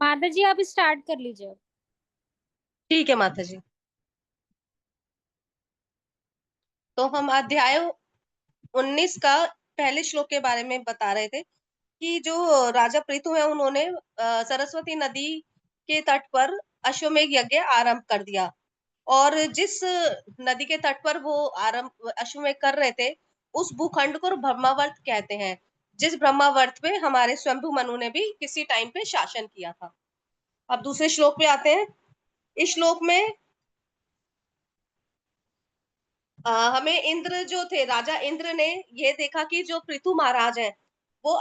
माता जी आप स्टार्ट कर लीजिए। ठीक है माता जी। तो हम अध्याय 19 का पहले श्लोक के बारे में बता रहे थे कि जो राजा पृथु है उन्होंने सरस्वती नदी के तट पर अश्वमेध यज्ञ आरंभ कर दिया। और जिस नदी के तट पर वो आरंभ अश्वमेध कर रहे थे उस भूखंड को ब्रह्मावर्त कहते हैं, जिस ब्रह्मावर्त पे हमारे स्वयंभू मनु ने भी किसी टाइम पे शासन किया था। अब दूसरे श्लोक पे आते हैं। इस श्लोक में हमें इंद्र जो थे, राजा इंद्र ने ये देखा कि जो पृथु महाराज हैं वो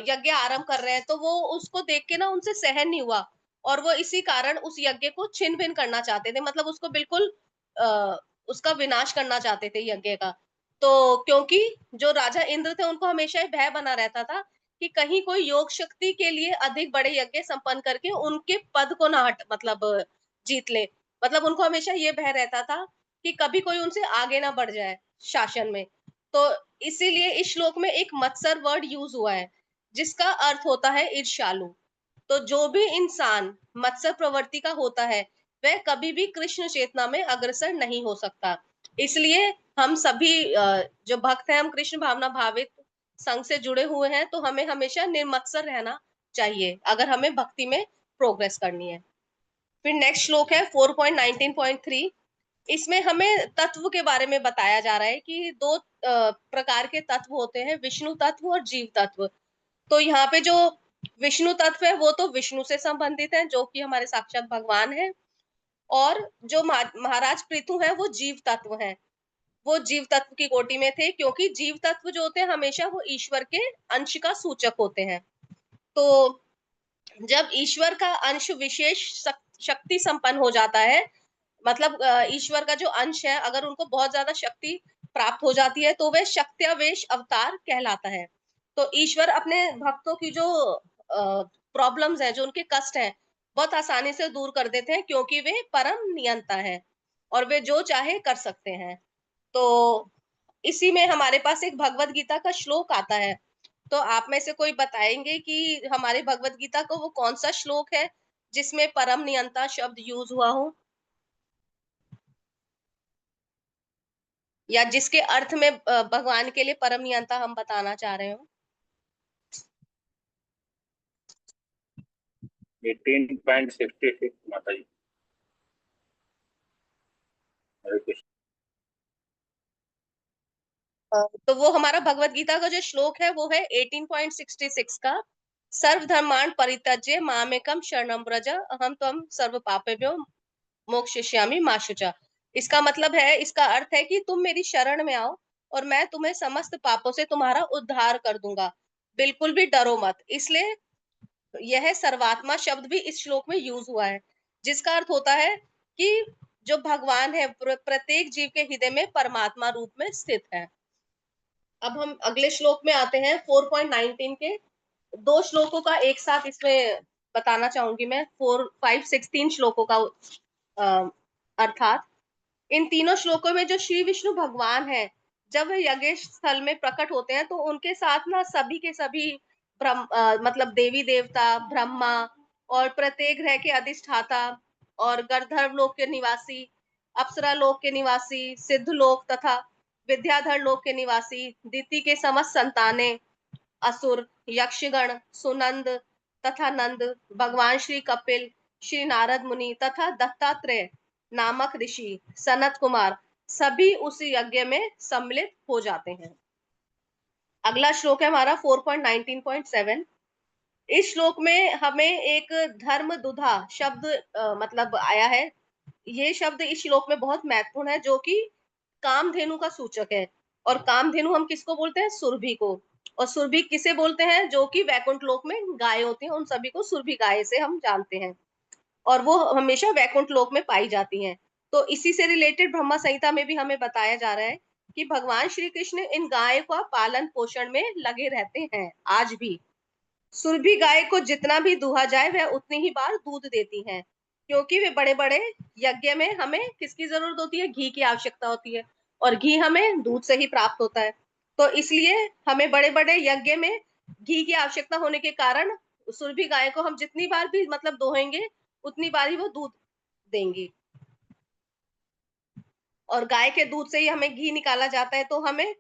यज्ञ आरंभ कर रहे हैं, तो वो उसको देख के ना उनसे सहन नहीं हुआ और वो इसी कारण उस यज्ञ को छिन्न भिन्न करना चाहते थे, मतलब उसको बिल्कुल आ, उसका विनाश करना चाहते थे यज्ञ का। तो क्योंकि जो राजा इंद्र थे उनको हमेशा ही भय बना रहता था कि कहीं कोई योग शक्ति के लिए अधिक बड़े यज्ञ संपन्न करके उनके पद को ना मतलब जीत ले। मतलब उनको हमेशा ये भय रहता था कि कभी कोई उनसे आगे ना बढ़ जाए शासन में। तो इसीलिए इस श्लोक में एक मत्सर वर्ड यूज हुआ है जिसका अर्थ होता है ईर्ष्यालु। तो जो भी इंसान मत्सर प्रवृत्ति का होता है वह कभी भी कृष्ण चेतना में अग्रसर नहीं हो सकता। इसलिए हम सभी जो भक्त हैं, हम कृष्ण भावना भावित संघ से जुड़े हुए हैं, तो हमें हमेशा निर्मत्सर रहना चाहिए अगर हमें भक्ति में प्रोग्रेस करनी है। फिर नेक्स्ट श्लोक है 4.19.3। इसमें हमें तत्व के बारे में बताया जा रहा है कि दो प्रकार के तत्व होते हैं, विष्णु तत्व और जीव तत्व। तो यहाँ पे जो विष्णु तत्व है वो तो विष्णु से संबंधित है, जो कि हमारे साक्षात भगवान है। और जो महाराज पृथु है वो जीव तत्व है। वो जीव तत्व की कोटि में थे, क्योंकि जीव तत्व जो होते हैं हमेशा वो ईश्वर के अंश का सूचक होते हैं। तो जब ईश्वर का अंश विशेष शक्ति संपन्न हो जाता है, मतलब ईश्वर का जो अंश है अगर उनको बहुत ज्यादा शक्ति प्राप्त हो जाती है तो वह शक्त्यावेश अवतार कहलाता है। तो ईश्वर अपने भक्तों की जो प्रॉब्लम्स हैं, जो उनके कष्ट हैं, बहुत आसानी से दूर कर देते हैं, क्योंकि वे परम नियंता है और वे जो चाहे कर सकते हैं। तो इसी में हमारे पास एक भगवत गीता का श्लोक आता है। तो आप में से कोई बताएंगे कि हमारे भगवत गीता को वो कौन सा श्लोक है जिसमें परम नियंता शब्द यूज हुआ हो, या जिसके अर्थ में भगवान के लिए परम नियंता हम बताना चाह रहे हो। 18.66 माता जी। हरे कृष्ण। तो वो हमारा भगवत गीता का जो श्लोक है वो है 18.66 का। सर्वधर्मान् परित्यज्य मामेकम शरणं व्रज अहम त्वं सर्व पापेभ्यो मोक्षयिष्यामि मा शुचा। इसका मतलब है, इसका अर्थ है कि तुम मेरी शरण में आओ और मैं तुम्हें समस्त पापों से तुम्हारा उद्धार कर दूंगा, बिल्कुल भी डरो मत। इसलिए यह सर्वात्मा शब्द भी इस श्लोक में यूज हुआ है, जिसका अर्थ होता है कि जो भगवान है प्रत्येक जीव के हृदय में परमात्मा रूप में स्थित है। अब हम अगले श्लोक में आते हैं 4.19 के। दो श्लोकों का एक साथ इसमें बताना चाहूंगी मैं, 4 5 6 3 श्लोकों का अर्थात। इन तीनों श्लोकों में जो श्री विष्णु भगवान है, जब वे यज्ञ स्थल में प्रकट होते हैं तो उनके साथ ना सभी के सभी मतलब देवी देवता, ब्रह्मा और प्रत्येक ग्रह के अधिष्ठाता और गंधर्व लोक के निवासी, अप्सरा लोक के निवासी, सिद्ध लोक तथा विद्याधर लोक के निवासी, दिति के समस्त संताने, असुर, यक्षगण, सुनंद तथा नंद, भगवान श्री कपिल, श्री नारद मुनि तथा दत्तात्रेय नामक ऋषि, सनत कुमार, सभी उस यज्ञ में सम्मिलित हो जाते हैं। अगला श्लोक है हमारा 4.19.7। इस श्लोक में हमें एक धर्म दुधा शब्द मतलब आया है। ये शब्द इस श्लोक में बहुत महत्वपूर्ण है, जो कि कामधेनु का सूचक है। और कामधेनु हम किसको बोलते हैं? सुरभि को। और सुरभि किसे बोलते हैं? जो कि वैकुंठ लोक में गाय होती हैं, उन सभी को सुरभि गाय से हम जानते हैं और वो हमेशा वैकुंठ लोक में पाई जाती हैं। तो इसी से रिलेटेड ब्रह्मा संहिता में भी हमें बताया जा रहा है कि भगवान श्री कृष्ण इन गाय का पालन पोषण में लगे रहते हैं आज भी। सुरभि गाय को जितना भी दुहा जाए वह उतनी ही बार दूध देती हैं, क्योंकि वे बड़े बड़े यज्ञ में हमें किसकी जरूरत होती है? घी की आवश्यकता होती है, और घी हमें दूध से ही प्राप्त होता है। तो इसलिए हमें बड़े बड़े यज्ञ में घी की आवश्यकता होने के कारण सुरभि गाय को हम जितनी बार भी मतलब दोहेंगे उतनी बार ही वो दूध देंगी। और गाय के दूध से ही हमें घी निकाला जाता है। तो हमें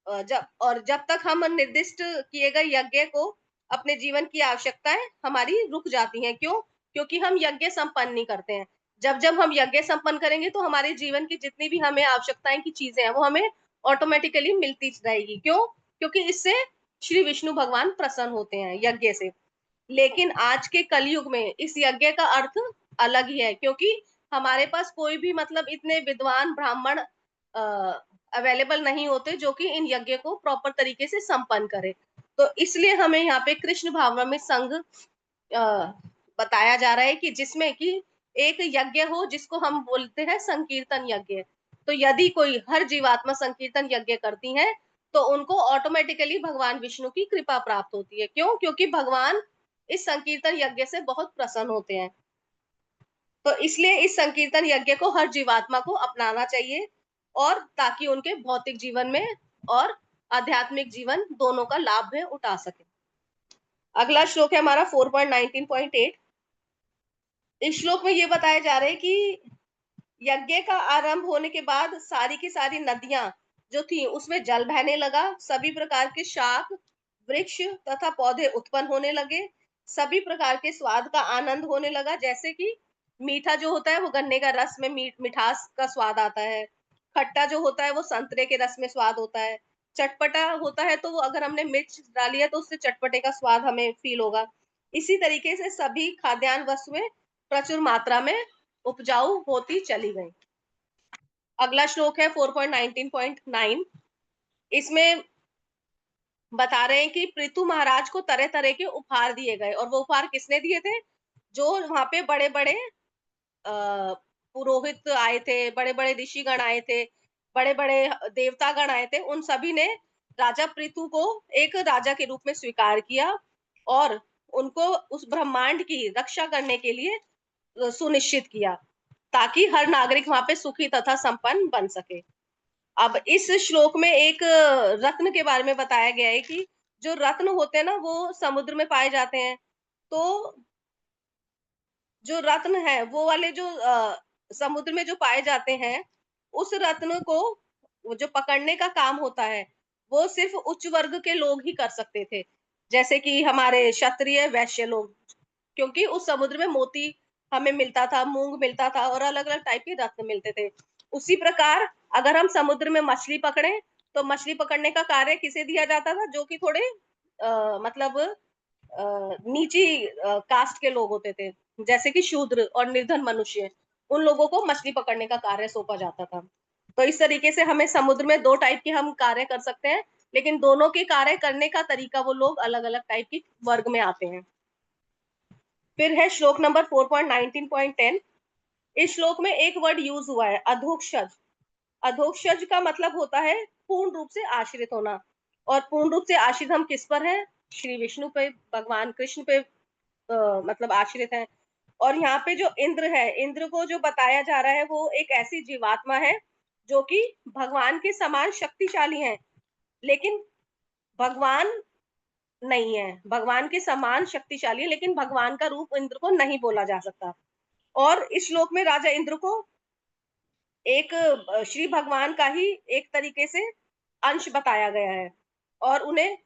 जब तक हम निर्दिष्ट किए गए यज्ञ को अपने जीवन की आवश्यकताएं हमारी रुक जाती हैं। क्यों? क्योंकि हम यज्ञ संपन्न नहीं करते हैं। जब जब हम यज्ञ संपन्न करेंगे तो हमारे जीवन की जितनी भी हमें आवश्यकताएं की चीजें हैं वो हमें ऑटोमेटिकली मिलती रहेगी। क्यों? क्योंकि इससे श्री विष्णु भगवान प्रसन्न होते हैं यज्ञ से। लेकिन आज के कलयुग में इस यज्ञ का अर्थ अलग ही है, क्योंकि हमारे पास कोई भी मतलब इतने विद्वान ब्राह्मण अवेलेबल नहीं होते जो कि इन यज्ञ को प्रॉपर तरीके से संपन्न करे। तो इसलिए हमें यहाँ पे कृष्ण भावनामृत संघ बताया जा रहा है कि जिसमें कि एक यज्ञ हो जिसको हम बोलते हैं संकीर्तन यज्ञ। तो यदि कोई हर जीवात्मा संकीर्तन यज्ञ करती है तो उनको ऑटोमेटिकली भगवान विष्णु की कृपा प्राप्त होती है। क्यों? क्योंकि भगवान इस संकीर्तन यज्ञ से बहुत प्रसन्न होते हैं। तो इसलिए इस संकीर्तन यज्ञ को हर जीवात्मा को अपनाना चाहिए, और ताकि उनके भौतिक जीवन में और आध्यात्मिक जीवन दोनों का लाभ वे उठा सके। अगला श्लोक है हमारा 4.19.8। इस श्लोक में ये बताया जा रहा है कि यज्ञ का आरंभ होने के बाद सारी की सारी नदियां जो थी उसमें जल बहने लगा, सभी प्रकार के शाक वृक्ष तथा पौधे उत्पन्न होने लगे, सभी प्रकार के स्वाद का आनंद होने लगा। जैसे कि मीठा जो होता है वो गन्ने का रस में मिठास का स्वाद आता है, खट्टा जो होता है वो संतरे के रस में स्वाद होता है, चटपटा होता है तो वो अगर हमने मिर्च डाली है तो उससे चटपटे का स्वाद हमें फील होगा। इसी तरीके से सभी खाद्यान्न वस्तुएं प्रचुर मात्रा में उपजाऊ होती चली गई। अगला श्लोक है 4.19.9। इसमें बता रहे हैं कि पृथु महाराज को तरह तरह के उपहार दिए गए, और वो उपहार किसने दिए थे? जो वहां पे बड़े बड़े पुरोहित आए थे, बड़े बड़े ऋषिगण आए थे, बड़े बड़े देवतागण आए थे, उन सभी ने राजा पृथु को एक राजा के रूप में स्वीकार किया और उनको उस ब्रह्मांड की रक्षा करने के लिए सुनिश्चित किया, ताकि हर नागरिक वहां पे सुखी तथा संपन्न बन सके। अब इस श्लोक में एक रत्न के बारे में बताया गया है कि जो रत्न होते हैं ना वो समुद्र में पाए जाते हैं। तो जो रत्न है वो वाले जो समुद्र में जो पाए जाते हैं, उस रत्न को वो जो पकड़ने का काम होता है वो सिर्फ उच्च वर्ग के लोग ही कर सकते थे, जैसे कि हमारे क्षत्रिय वैश्य लोग। क्योंकि उस समुद्र में मोती हमें मिलता था, मूंग मिलता था और अलग अलग टाइप के रत्न मिलते थे। उसी प्रकार अगर हम समुद्र में मछली पकड़े तो मछली पकड़ने का कार्य किसे दिया जाता था? जो कि थोड़े मतलब नीची कास्ट के लोग होते थे, जैसे कि शूद्र और निर्धन मनुष्य, उन लोगों को मछली पकड़ने का कार्य सौंपा जाता था। तो इस तरीके से हमें समुद्र में दो टाइप के हम कार्य कर सकते हैं, लेकिन दोनों के कार्य करने का तरीका वो लोग अलग अलग टाइप की वर्ग में आते हैं। फिर है श्लोक नंबर 4.19.10। इस श्लोक में एक वर्ड यूज हुआ है, अधोक्षज। अधोक्षज का मतलब होता है पूर्ण रूप से आश्रित होना, और पूर्ण रूप से आश्रित हम किस पर है? श्री विष्णु पे, भगवान कृष्ण पे मतलब आश्रित है। और यहाँ पे जो इंद्र है, इंद्र को जो बताया जा रहा है वो एक ऐसी जीवात्मा है जो कि भगवान के समान शक्तिशाली है, लेकिन भगवान नहीं है। भगवान के समान शक्तिशाली है लेकिन भगवान का रूप इंद्र को नहीं बोला जा सकता। और इस श्लोक में राजा इंद्र को एक श्री भगवान का ही एक तरीके से अंश बताया गया है, और उन्हें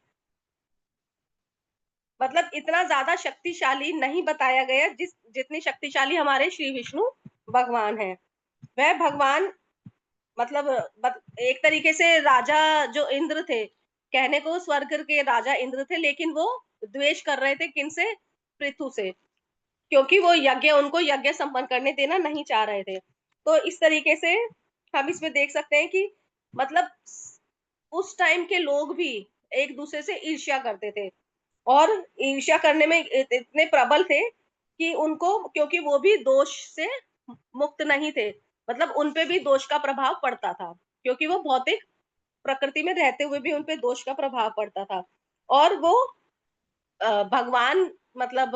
मतलब इतना ज्यादा शक्तिशाली नहीं बताया गया जितनी शक्तिशाली हमारे श्री विष्णु भगवान है। वह भगवान मतलब एक तरीके से राजा जो इंद्र थे, कहने को स्वर्ग के राजा इंद्र थे, लेकिन वो द्वेष कर रहे थे किनसे? पृथु से, क्योंकि वो यज्ञ उनको यज्ञ संपन्न करने देना नहीं चाह रहे थे। तो इस तरीके से हम इसमें देख सकते हैं कि मतलब उस टाइम के लोग भी एक दूसरे से ईर्ष्या करते थे, और ईर्ष्या करने में इतने प्रबल थे कि उनको, क्योंकि वो भी दोष से मुक्त नहीं थे, मतलब उनपे भी दोष का प्रभाव पड़ता था, क्योंकि वो भौतिक प्रकृति में रहते हुए भी उनपे दोष का प्रभाव पड़ता था। और वो भगवान मतलब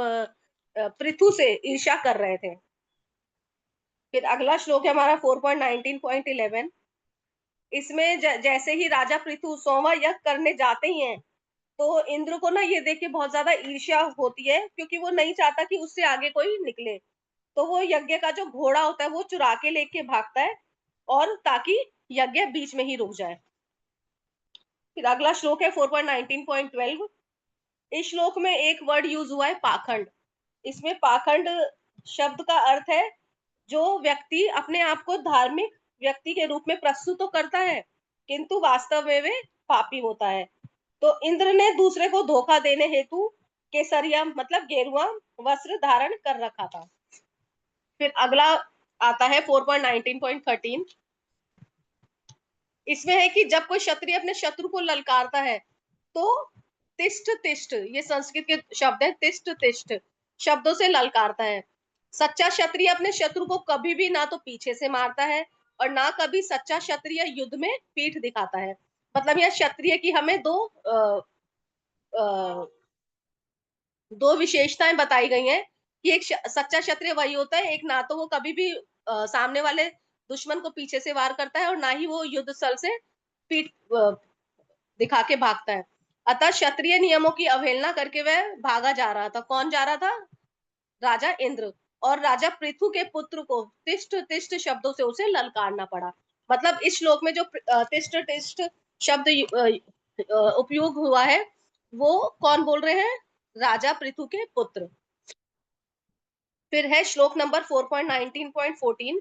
पृथु से ईर्ष्या कर रहे थे। फिर अगला श्लोक है हमारा 4.19.11। इसमें जैसे ही राजा पृथु 100वां यज्ञ करने जाते ही हैं तो इंद्र को ना ये देख के बहुत ज्यादा ईर्ष्या होती है, क्योंकि वो नहीं चाहता कि उससे आगे कोई निकले। तो वो यज्ञ का जो घोड़ा होता है वो चुरा के लेके भागता है, और ताकि यज्ञ बीच में ही रुक जाए। फिर अगला श्लोक है 4.19.12। इस श्लोक में एक वर्ड यूज हुआ है पाखंड। इसमें पाखंड शब्द का अर्थ है जो व्यक्ति अपने आप को धार्मिक व्यक्ति के रूप में प्रस्तुत तो करता है, किंतु वास्तव में वे पापी होता है। तो इंद्र ने दूसरे को धोखा देने हेतु केसरिया मतलब गेरुआ वस्त्र धारण कर रखा था। फिर अगला आता है 4.19.13। इसमें है कि जब कोई क्षत्रिय अपने शत्रु को ललकारता है तो तिष्ठ तिष्ठ, ये संस्कृत के शब्द है, तिष्ठ तिष्ठ शब्दों से ललकारता है। सच्चा क्षत्रिय अपने शत्रु को कभी भी ना तो पीछे से मारता है और ना कभी सच्चा क्षत्रिय युद्ध में पीठ दिखाता है। मतलब यह क्षत्रिय की हमें दो विशेषताएं बताई गई हैं कि एक सच्चा क्षत्रिय वही होता है, एक ना तो वो कभी भी सामने वाले दुश्मन को पीछे से वार करता है और ना ही वो युद्ध स्थल से पीठ दिखा के भागता है। अतः क्षत्रिय नियमों की अवहेलना करके वह भागा जा रहा था। कौन जा रहा था? राजा इंद्र। और राजा पृथु के पुत्र को तिष्ठ तिष्ठ शब्दों से उसे ललकारना पड़ा। मतलब इस श्लोक में जो तिष्ठ तिष्ठ शब्द उपयोग हुआ है वो कौन बोल रहे हैं? राजा पृथु के पुत्र। फिर है श्लोक नंबर 4.19.14।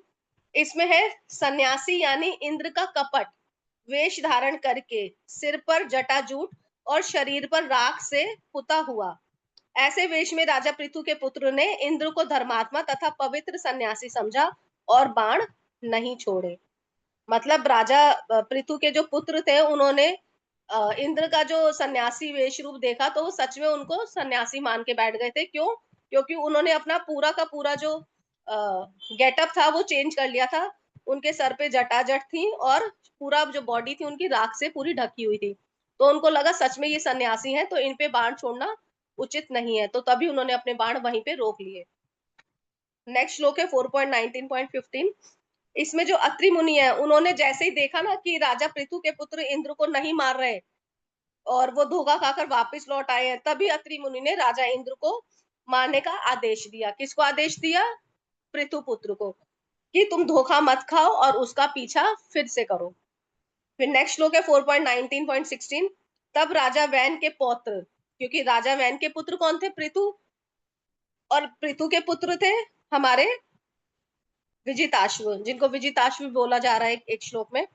इसमें है सन्यासी यानी इंद्र का कपट वेश धारण करके सिर पर जटाजूट और शरीर पर राख से पुता हुआ। ऐसे वेश में राजा पृथु के पुत्र ने इंद्र को धर्मात्मा तथा पवित्र सन्यासी समझा और बाण नहीं छोड़े। मतलब राजा पृथु के जो पुत्र थे उन्होंने इंद्र का जो सन्यासी वेश रूप देखा तो वो सच में उनको सन्यासी मान के बैठ गए थे। क्यों? क्योंकि उन्होंने अपना पूरा का पूरा जो गेटअप था वो चेंज कर लिया था। उनके सर पे जटाजट थी और पूरा जो बॉडी थी उनकी राख से पूरी ढकी हुई थी। तो उनको लगा सच में ये सन्यासी हैं, तो इन पे बाण छोड़ना उचित नहीं है, तो तभी उन्होंने अपने बाण वहीं पे रोक लिए। नेक्स्ट श्लोक है 4.19.15। इसमें जो अत्रि मुनि है उन्होंने जैसे ही देखा ना कि राजा पृथु के पुत्र इंद्र को नहीं मार रहे और वो धोखा खाकर वापस लौट आए हैं, तभी अत्रि मुनि ने राजा इंद्र को मारने का आदेश दिया। किसको आदेश दिया? पृथु पुत्र को, कि तुम धोखा मत खाओ और उसका पीछा फिर से करो। फिर नेक्स्ट श्लोक है 4.19.16। तब राजा वैन के पौत्र, क्योंकि राजा वैन के पुत्र कौन थे? पृथु। और पृथु के पुत्र थे हमारे विजिताश्व, जिनको विजिताश्व बोला जा रहा है एक श्लोक में।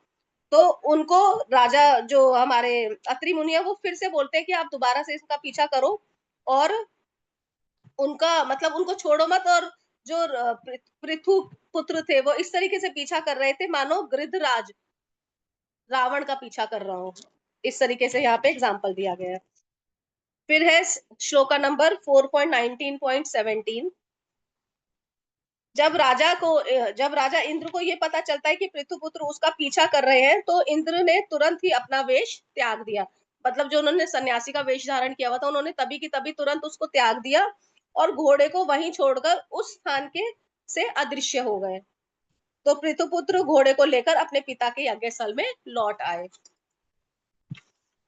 तो उनको राजा जो हमारे अत्रि मुनि है वो फिर से बोलते हैं कि आप दोबारा से इसका पीछा करो और उनका मतलब उनको छोड़ो मत। और जो पृथु पुत्र थे वो इस तरीके से पीछा कर रहे थे मानो गृधराज रावण का पीछा कर रहा हो। इस तरीके से यहाँ पे एग्जाम्पल दिया गया है। फिर है श्लोका नंबर 4.19.17। जब राजा इंद्र को ये पता चलता है कि पृथुपुत्र उसका पीछा कर रहे हैं तो इंद्र ने तुरंत ही अपना वेश त्याग दिया। मतलब जो उन्होंने सन्यासी का वेश धारण किया हुआ था उन्होंने तभी की तभी तुरंत उसको त्याग दिया और घोड़े को वहीं छोड़कर उस स्थान के से अदृश्य हो गए। तो पृथुपुत्र घोड़े को लेकर अपने पिता के यज्ञ स्थल में लौट आए।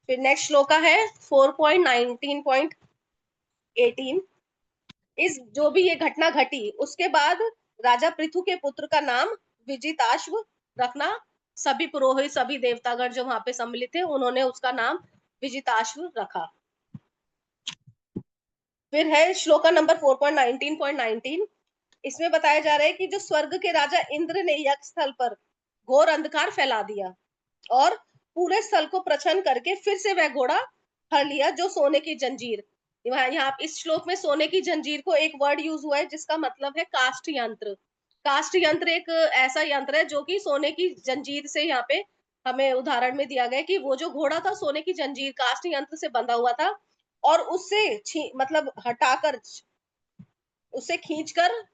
फिर नेक्स्ट श्लोका है 4.19.18। इस जो भी ये घटना घटी उसके बाद राजा पृथु के पुत्र का नाम विजिताश्व रखना। सभी पुरोहित सभी देवतागण जो वहां पे सम्मिलित थे उन्होंने उसका नाम विजिताश्व रखा। फिर है श्लोका नंबर 4.19.19। इसमें बताया जा रहा है कि जो स्वर्ग के राजा इंद्र ने यज्ञ स्थल पर घोर अंधकार फैला दिया और पूरे स्थल को प्रछन्न करके फिर से वह घोड़ा फड़ लिया जो सोने की जंजीर। यहाँ इस श्लोक में सोने की जंजीर को एक वर्ड यूज हुआ है जिसका मतलब है काष्ठ यंत्र। काष्ठ यंत्र एक ऐसा यंत्र है जो कि सोने की जंजीर से यहाँ पे हमें उदाहरण में दिया गया कि वो जो घोड़ा था सोने की जंजीर काष्ठ यंत्र से बंधा हुआ था और उससे मतलब हटाकर उससे खींचकर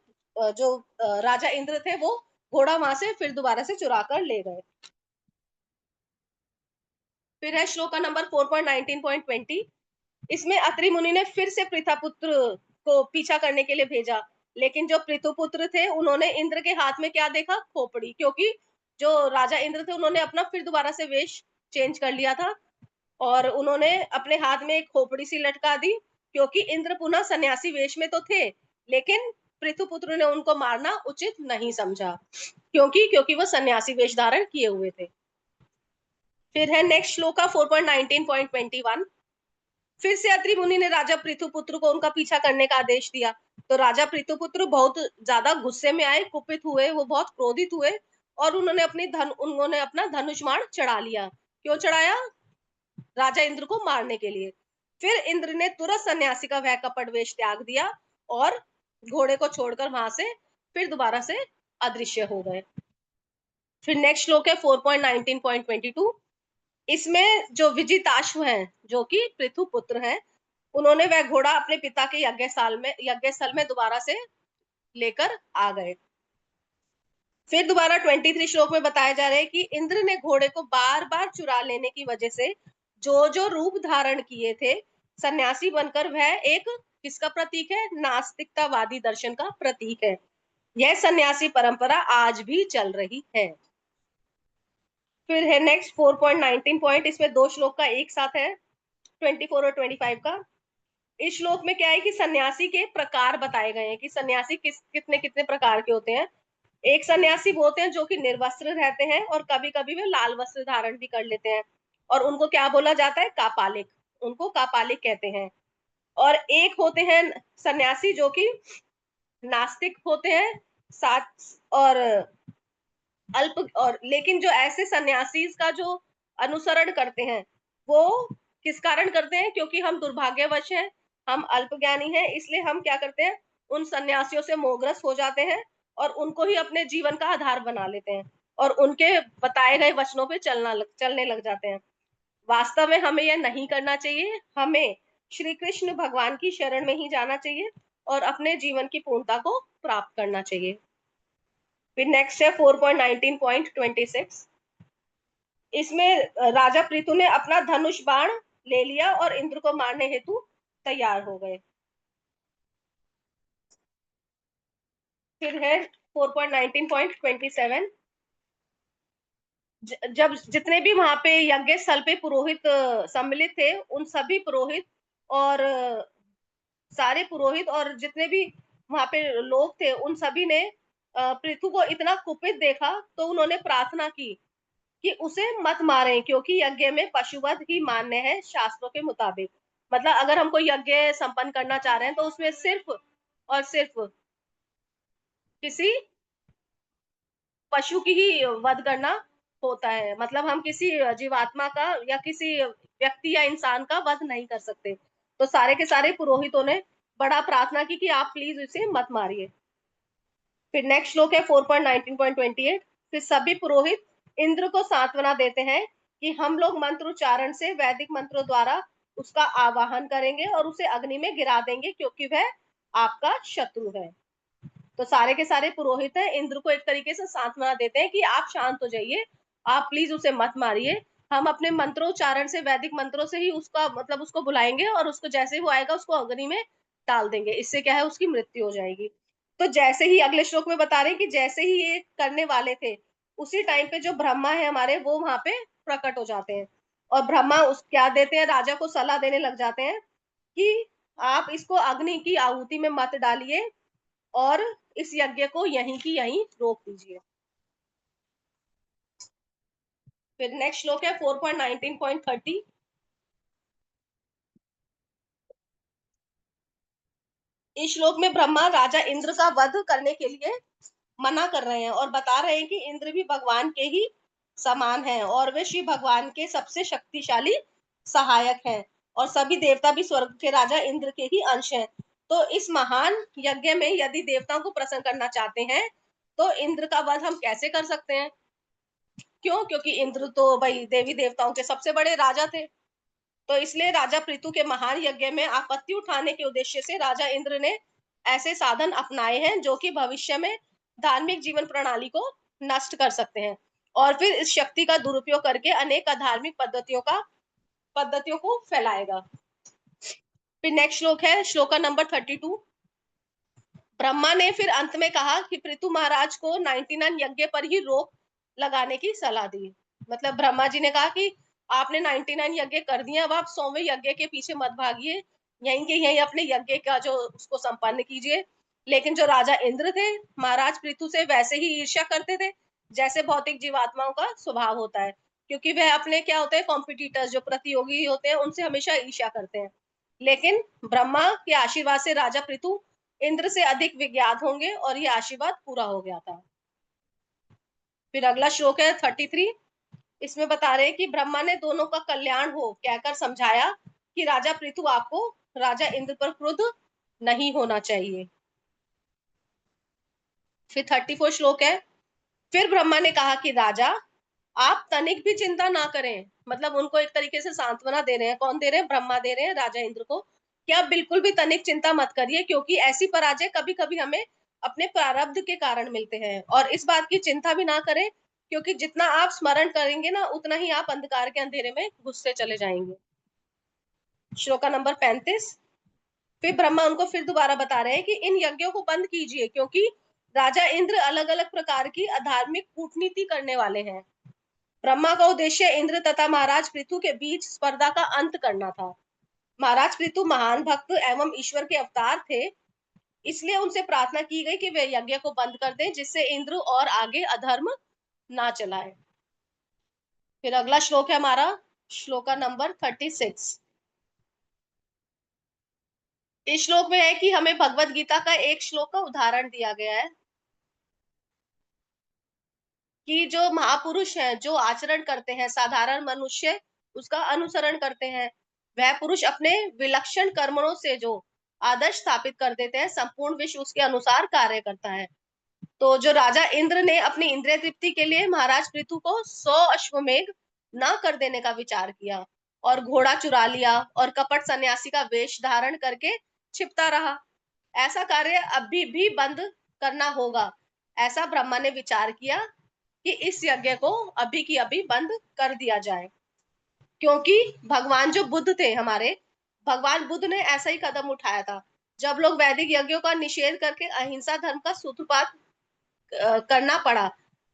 जो राजा इंद्र थे वो घोड़ा वहां से फिर दोबारा से चुरा कर ले गए। फिर है श्लोका नंबर 4.19.20। इसमें अत्रि मुनि ने फिर से पृथापुत्र को पीछा करने के लिए भेजा, लेकिन जो पृथुपुत्र थे उन्होंने इंद्र के हाथ में क्या देखा? खोपड़ी। क्योंकि जो राजा इंद्र थे उन्होंने अपना फिर दोबारा से वेश चेंज कर लिया था और उन्होंने अपने हाथ में एक खोपड़ी सी लटका दी, क्योंकि इंद्र पुनः सन्यासी वेश में तो थे, लेकिन पृथुपुत्र ने उनको मारना उचित नहीं समझा, क्योंकि वो सन्यासी वेश धारण किए हुए थे। फिर है नेक्स्ट श्लोक का 4.19.21। फिर से अत्रि मुनि ने राजा पृथुपुत्र को उनका पीछा करने का आदेश दिया। तो राजा पृथुपुत्र बहुत ज्यादा गुस्से में आए, कुपित हुए, वो बहुत क्रोधित हुए और उन्होंने अपना धनुष बाण चढ़ा लिया। क्यों चढ़ाया? राजा इंद्र को मारने के लिए। फिर इंद्र ने तुरंत सन्यासी का वह कपट वेश त्याग दिया और घोड़े को छोड़कर वहां से फिर दोबारा से अदृश्य हो गए। फिर नेक्स्ट श्लोक है 4.19.22। इसमें जो विजिताश्व हैं, जो कि पृथु पुत्र हैं, उन्होंने वह घोड़ा अपने पिता के यज्ञस्थल में दोबारा से लेकर आ गए। फिर दोबारा 23 श्लोक में बताया जा रहा है कि इंद्र ने घोड़े को बार बार चुरा लेने की वजह से जो जो रूप धारण किए थे, सन्यासी बनकर वह एक किसका प्रतीक है? नास्तिकतावादी दर्शन का प्रतीक है। यह सन्यासी परंपरा आज भी चल रही है। फिर है नेक्स्ट 4.19 पॉइंट, इसमें दो श्लोक का एक साथ है, 24 और 25 का। इस श्लोक में क्या है कि सन्यासी के प्रकार बताए गए हैं कि सन्यासी कितने कितने प्रकार के होते हैं। एक सन्यासी वो होते हैं जो कि निर्वस्त्र रहते हैं और कभी कभी वे लाल वस्त्र धारण भी कर लेते हैं, और उनको क्या बोला जाता है? कापालिक। उनको कापालिक कहते हैं। और एक होते हैं सन्यासी जो कि नास्तिक होते हैं, साथ और अल्प, और लेकिन जो ऐसे सन्यासी का जो अनुसरण करते हैं, वो किस कारण करते हैं? क्योंकि हम दुर्भाग्यवश हैं, हम अल्पज्ञानी हैं, इसलिए हम क्या करते हैं? उन सन्यासियों से मोहग्रस्त हो जाते हैं और उनको ही अपने जीवन का आधार बना लेते हैं और उनके बताए गए वचनों पे चलने लग जाते हैं। वास्तव में हमें यह नहीं करना चाहिए। हमें श्री कृष्ण भगवान की शरण में ही जाना चाहिए और अपने जीवन की पूर्णता को प्राप्त करना चाहिए। फिर नेक्स्ट है 4.19.26। इसमें राजा पृथु ने अपना धनुष बाण ले लिया और इंद्र को मारने हेतु तैयार हो गए। फिर है 4.19.27। जब जितने भी वहां पे यज्ञ स्थल पे पुरोहित सम्मिलित थे, उन सभी पुरोहित और सारे पुरोहित और जितने भी वहां पे लोग थे, उन सभी ने पृथु को इतना कुपित देखा तो उन्होंने प्रार्थना की कि उसे मत मारें, क्योंकि यज्ञ में पशुवध ही मान्य है शास्त्रों के मुताबिक। मतलब अगर हम कोई यज्ञ संपन्न करना चाह रहे हैं तो उसमें सिर्फ और सिर्फ किसी पशु की ही वध करना होता है। मतलब हम किसी जीवात्मा का या किसी व्यक्ति या इंसान का वध नहीं कर सकते। तो सारे के सारे पुरोहितों ने बड़ा प्रार्थना की कि आप प्लीज इसे मत मारिए। फिर नेक्स्ट श्लोक है 4.19.28। फिर सभी पुरोहित इंद्र को सांत्वना देते हैं कि हम लोग मंत्र उच्चारण से वैदिक मंत्रों द्वारा उसका आवाहन करेंगे और उसे अग्नि में गिरा देंगे, क्योंकि वह आपका शत्रु है। तो सारे के सारे पुरोहित है इंद्र को एक तरीके से सांत्वना देते हैं कि आप शांत हो जाइए, आप प्लीज उसे मत मारिए। हम अपने मंत्रोच्चारण से, वैदिक मंत्रों से ही उसका मतलब उसको बुलाएंगे और उसको जैसे ही वो आएगा उसको अग्नि में डाल देंगे। इससे क्या है? उसकी मृत्यु हो जाएगी। तो जैसे ही अगले श्लोक में बता रहे हैं कि जैसे ही ये करने वाले थे, उसी टाइम पे जो ब्रह्मा है हमारे, वो वहां पे प्रकट हो जाते हैं और ब्रह्मा उस क्या देते हैं? राजा को सलाह देने लग जाते हैं कि आप इसको अग्नि की आहुति में मत डालिए और इस यज्ञ को यहीं की यहीं रोक दीजिए। फिर नेक्स्ट श्लोक है 4.19.30। इस श्लोक में ब्रह्मा राजा इंद्र का वध करने के लिए मना कर रहे हैं और बता रहे हैं कि इंद्र भी भगवान के ही समान है और वे श्री भगवान के सबसे शक्तिशाली सहायक हैं और सभी देवता भी स्वर्ग के राजा इंद्र के ही अंश हैं। तो इस महान यज्ञ में यदि देवताओं को प्रसन्न करना चाहते हैं तो इंद्र का वध हम कैसे कर सकते हैं? क्यों? क्योंकि इंद्र तो भाई देवी देवताओं के सबसे बड़े राजा थे। तो इसलिए राजा पृथु के महान यज्ञ में आपत्ति उठाने के उद्देश्य से राजा इंद्र ने ऐसे साधन अपनाए हैं जो कि भविष्य में धार्मिक जीवन प्रणाली को नष्ट कर सकते हैं और फिर इस शक्ति का दुरुपयोग करके अनेक अधार्मिक पद्धतियों को फैलाएगा। फिर नेक्स्ट श्लोक है श्लोका नंबर 32। ब्रह्मा ने फिर अंत में कहा कि पृथु महाराज को 99 यज्ञ पर ही रोक लगाने की सलाह दी। मतलब ब्रह्मा जी ने कहा कि आपने 99 यज्ञ कर दिए, अब आप 100वें यज्ञ के पीछे मत भागिए, यहीं के यहीं अपने यज्ञ का जो उसको संपन्न कीजिए। लेकिन जो राजा इंद्र थे, महाराज पृथु से वैसे ही ईर्ष्या करते थे जैसे भौतिक जीवात्माओं का स्वभाव होता है, क्योंकि वह अपने क्या होते हैं, कॉम्पिटिटर्स, जो प्रतियोगी होते हैं, उनसे हमेशा ईर्ष्या करते हैं। लेकिन ब्रह्मा के आशीर्वाद से राजा पृथु इंद्र से अधिक विज्ञात होंगे और ये आशीर्वाद पूरा हो गया था। फिर अगला श्लोक है 33। इसमें बता रहे हैं कि ब्रह्मा ने दोनों का कल्याण हो कहकर समझाया कि राजा पृथु, आपको राजा इंद्र पर क्रुद्ध नहीं होना चाहिए। फिर 34 श्लोक है। फिर ब्रह्मा ने कहा कि राजा, आप तनिक भी चिंता ना करें। मतलब उनको एक तरीके से सांत्वना दे रहे हैं। कौन दे रहे हैं? ब्रह्मा दे रहे हैं राजा इंद्र को कि आप बिल्कुल भी तनिक चिंता मत करिए, क्योंकि ऐसी पराजय कभी कभी हमें अपने प्रारब्ध के कारण मिलते हैं। और इस बात की चिंता भी ना करें, क्योंकि जितना आप स्मरण करेंगे ना, उतना ही आप अंधकार के अंधेरे में घुसते चले जाएंगे। श्लोका नंबर 35। फिर ब्रह्मा उनको फिर दोबारा बता रहे हैं कि इन यज्ञों को बंद कीजिए, क्योंकि राजा इंद्र अलग अलग प्रकार की अधार्मिक कूटनीति करने वाले हैं। ब्रह्मा का उद्देश्य इंद्र तथा महाराज पृथु के बीच स्पर्धा का अंत करना था। महाराज पृथु महान भक्त एवं ईश्वर के अवतार थे, इसलिए उनसे प्रार्थना की गई कि वे यज्ञ को बंद कर दें, जिससे इंद्र और आगे अधर्म ना चलाए। फिर अगला श्लोक है हमारा श्लोका नंबर 36। इस श्लोक में है कि हमें भगवत गीता का एक श्लोक का उदाहरण दिया गया है कि जो महापुरुष हैं, जो आचरण करते हैं, साधारण मनुष्य उसका अनुसरण करते हैं, वह पुरुष अपने विलक्षण कर्मों से जो आदर्श स्थापित कर देते हैं, संपूर्ण विश्व उसके अनुसार कार्य करता है। तो जो राजा इंद्र ने अपनी इंद्रिय तृप्ति के लिए महाराज पृथु को 100 अश्वमेघ न कर देने का विचार किया और घोड़ा चुरा लिया और कपट सन्यासी का वेश धारण करके छिपता रहा। ऐसा कार्य अभी भी बंद करना होगा। ऐसा ब्रह्मा ने विचार किया कि इस यज्ञ को अभी की अभी बंद कर दिया जाए, क्योंकि भगवान जो बुद्ध थे हमारे, भगवान बुद्ध ने ऐसा ही कदम उठाया था। जब लोग वैदिक यज्ञों का निषेध करके अहिंसा धर्म का सूत्रपात करना पड़ा।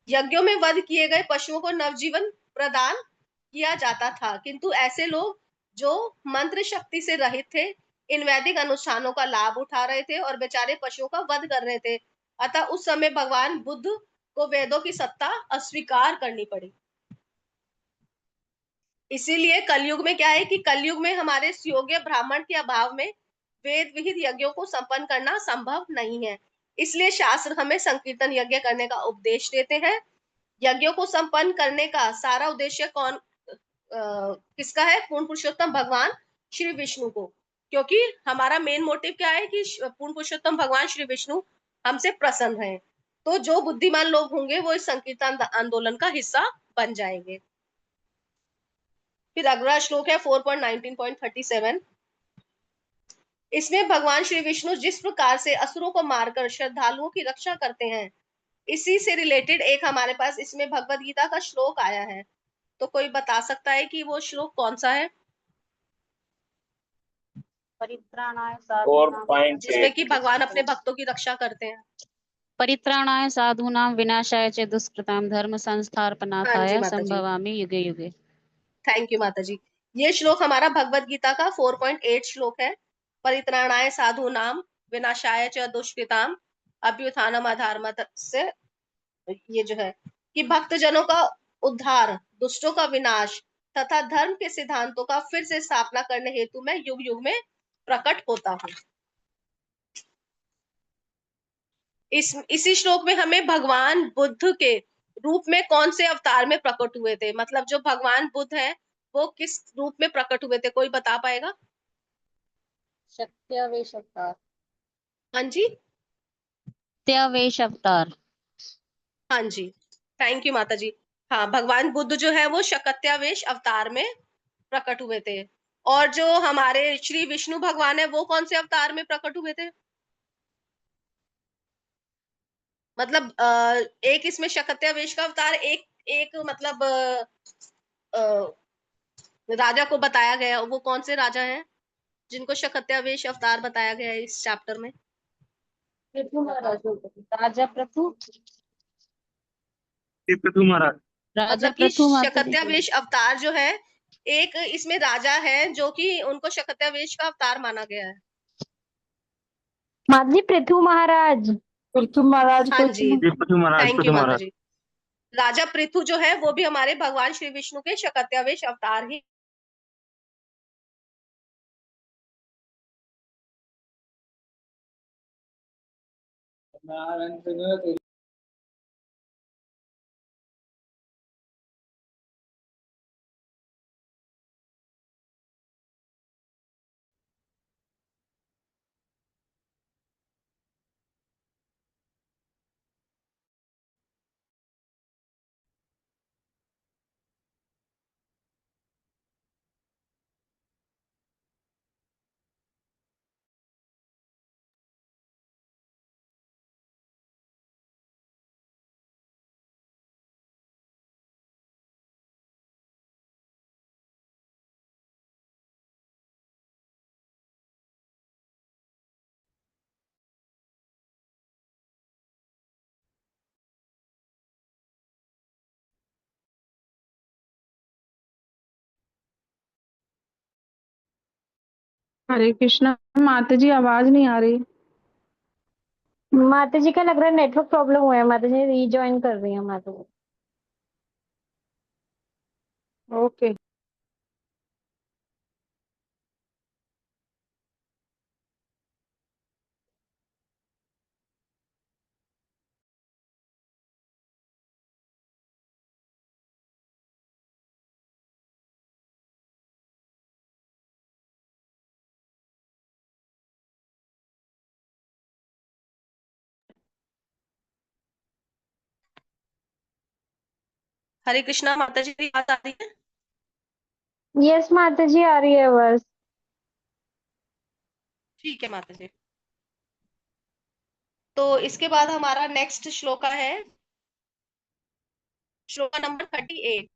यज्ञों में वध किए गए पशुओं को नवजीवन प्रदान किया जाता था, किंतु ऐसे लोग जो मंत्र शक्ति से रहित थे, इन वैदिक अनुष्ठानों का लाभ उठा रहे थे और बेचारे पशुओं का वध कर रहे थे। अतः उस समय भगवान बुद्ध को वेदों की सत्ता अस्वीकार करनी पड़ी। इसीलिए कलयुग में क्या है कि कलयुग में हमारे योग्य ब्राह्मण के अभाव में वेद विहित यज्ञों को संपन्न करना संभव नहीं है। इसलिए शास्त्र हमें संकीर्तन यज्ञ करने का उपदेश देते हैं। यज्ञों को संपन्न करने का सारा उद्देश्य किसका है? पूर्ण पुरुषोत्तम भगवान श्री विष्णु को, क्योंकि हमारा मेन मोटिव क्या है कि पूर्ण पुरुषोत्तम भगवान श्री विष्णु हमसे प्रसन्न हैं। तो जो बुद्धिमान लोग होंगे वो इस संकीर्तन आंदोलन का हिस्सा बन जाएंगे। फिर अगला श्लोक है 4.19.37। इसमें भगवान श्री विष्णु जिस प्रकार से असुरों को मारकर श्रद्धालुओं की रक्षा करते हैं, इसी से रिलेटेड एक हमारे पास इसमें भगवत गीता का श्लोक आया है। तो कोई बता सकता है कि वो श्लोक कौन सा है? परित्राणाय साधूनां 4.8 जिसमें कि भगवान अपने भक्तों की रक्षा करते हैं। परित्राणाय साधूनां विनाशाय च दुष्कृतां धर्म हाँ जी संस्थापनार्थाय माता जी, संभवामि युगे युगे। थैंक यू माता जी। ये श्लोक हमारा भगवत गीता का 4.8 श्लोक है। परित्राणाय साधूनां विनाशाय च दुष्कृतां अभ्युत्थानम् अधर्मस्य। ये जो है कि भक्तजनों का उद्धार, दुष्टों का विनाश तथा धर्म के सिद्धांतों का फिर से स्थापना करने हेतु मैं युग युग में प्रकट होता हूँ। इसी श्लोक में हमें भगवान बुद्ध के रूप में कौन से अवतार में प्रकट हुए थे, मतलब जो भगवान बुद्ध है वो किस रूप में प्रकट हुए थे, कोई बता पाएगा? सत्यावेश अवतार। हाँ जी, सत्यावेश अवतार। हाँ जी, थैंक यू माता जी। हाँ, भगवान बुद्ध जो है वो शकत्यावेश अवतार में प्रकट हुए थे। और जो हमारे श्री विष्णु भगवान है वो कौन से अवतार में प्रकट हुए थे? मतलब एक इसमें शकत्यावेश का अवतार, एक एक मतलब राजा को बताया गया, वो कौन से राजा हैं जिनको शकत्यावेश अवतार बताया गया है इस चैप्टर में? पृथु महाराज, राजा पृथु, पृथु महाराज। राजा मतलब कि पृथु माता जी। शकत्यावेश अवतार जो है एक इसमें राजा है जो कि उनको शकत्यावेश का अवतार माना गया है। माता जी पृथु महाराज। पृथु महाराज हाँ जी, पृथु महाराज, थैंक यू माता जी। राजा पृथु जो है वो भी हमारे भगवान श्री विष्णु के शकत्यावेश अवतार ही। हरे कृष्णा। माता जी आवाज नहीं आ रही। माता जी का लग रहा है नेटवर्क प्रॉब्लम हुआ है, माता जी रीजॉइन कर रही है माता जी। ओके। हरे कृष्णा माता जी की बात आ रही है? यस माता जी आ रही है बस। ठीक है माता जी। तो इसके बाद हमारा नेक्स्ट श्लोका है श्लोका नंबर 38।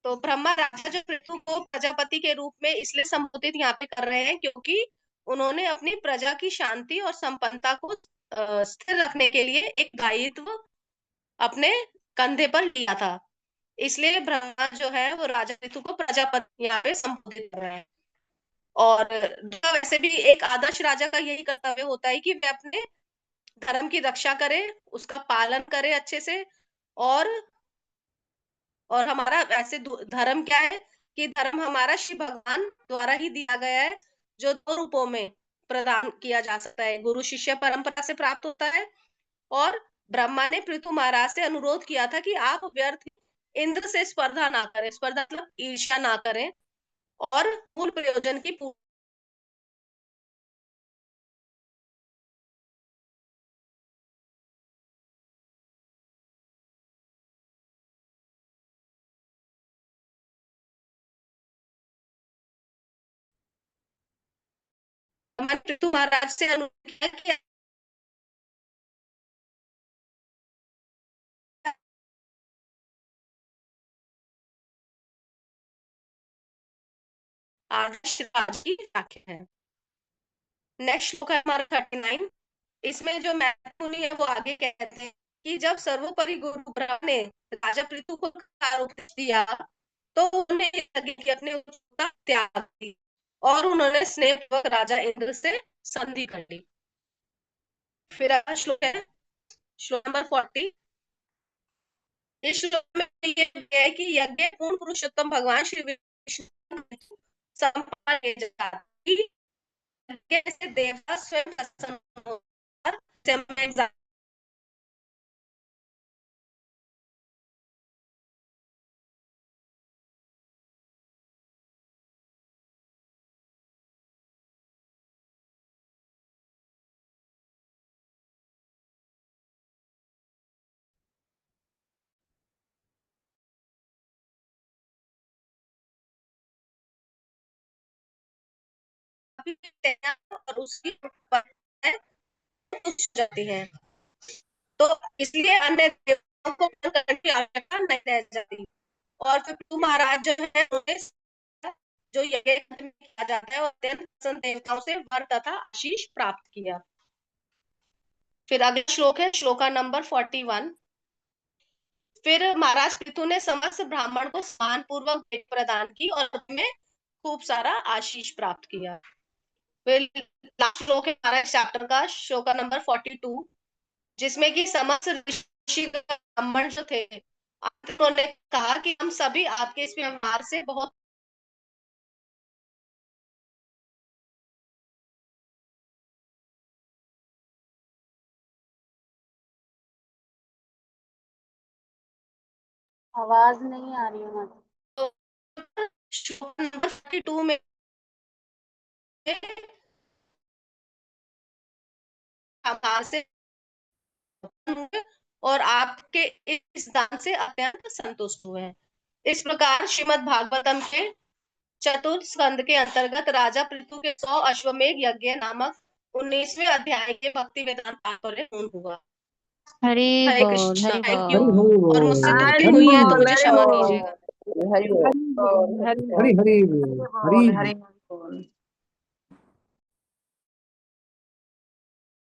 तो ब्रह्मा राजा जो पृथु को प्रजापति के रूप में इसलिए संबोधित यहाँ पे कर रहे हैं क्योंकि उन्होंने अपनी प्रजा की शांति और संपन्नता को स्थिर रखने के लिए एक दायित्व अपने कंधे पर लिया था। इसलिए ब्रह्मा जो है वो राजा पृथु को प्रजापति यहाँ पे संबोधित कर रहे हैं। और वैसे भी एक आदर्श राजा का यही कर्तव्य होता है कि वे अपने धर्म की रक्षा करे, उसका पालन करे अच्छे से। और हमारा ऐसे धर्म क्या है कि धर्म हमारा श्री भगवान द्वारा ही दिया गया है, जो 2 रूपों में प्रदान किया जा सकता है। गुरु शिष्य परंपरा से प्राप्त होता है और ब्रह्मा ने पृथु महाराज से अनुरोध किया था कि आप व्यर्थ इंद्र से स्पर्धा ना करें, स्पर्धा मतलब ईर्ष्या ना करें और मूल प्रयोजन की पृथु महाराज से अनुरोध किया कि आदर्श राज की व्याख्या है। नेक्स्ट श्लोक है हमारा 39। इसमें जो मैथुनी है वो आगे कहते हैं कि जब सर्वोपरि गुरु ब्रह्मा ने राजा पृथु को उपदेश दिया तो उन्हें लगे कि अपने उत्सुकता त्याग दी और उन्होंने स्नेहपूर्वक राजा इंद्र से संधि कर ली। फिर अगला श्लोक है श्लोक नंबर 40। इस श्लोक में ये है कि यज्ञ पूर्ण पुरुषोत्तम भगवान श्री विष्णु संपन्न जाति से देवता स्वयं प्रसन्न होकर और उसकी जाती है। तो इसलिए अन्य देवताओं को करने की आवश्यकता नहीं रह जाती। और फिर पृथु महाराज जो है उन्हें जो यज्ञ में किया जाता है और अत्यंत प्रसन्न देवताओं से वर तथा आशीष प्राप्त किया। फिर अगला श्लोक है श्लोका नंबर 41। फिर महाराज पृथु ने समस्त ब्राह्मण को सम्मान पूर्वक भेंट प्रदान की और में खूब सारा आशीष प्राप्त किया। फिर लास्ट श्लोक है हमारा चैप्टर का, श्लोक का नंबर 42, जिसमें कि समस्त ऋषि ब्राह्मण जो थे उन्होंने कहा कि हम सभी आपके इस व्यवहार से बहुत आवाज नहीं आ रही है माता। श्लोक नंबर 42 में व्यवहार से और आपके इस दान से अत्यंत संतुष्ट हुए हैं। इस प्रकार श्रीमद् भागवतम के चतुर्थ स्कंद के अंतर्गत राजा पृथु के 100 अश्वमेघ यज्ञ नामक 19वें अध्याय के भक्ति वेदांत तात्पर्य पूर्ण हुआ। हरि हरे बोल, कृष्णा, हरि थैंक बोल। यू। और मुझसे त्रुटि हुई है तो मुझे क्षमा कीजिएगा। हरि बोल, हरि बोल, हरि बोल, हरि हरि हरि बोल, हरि हरि बोल।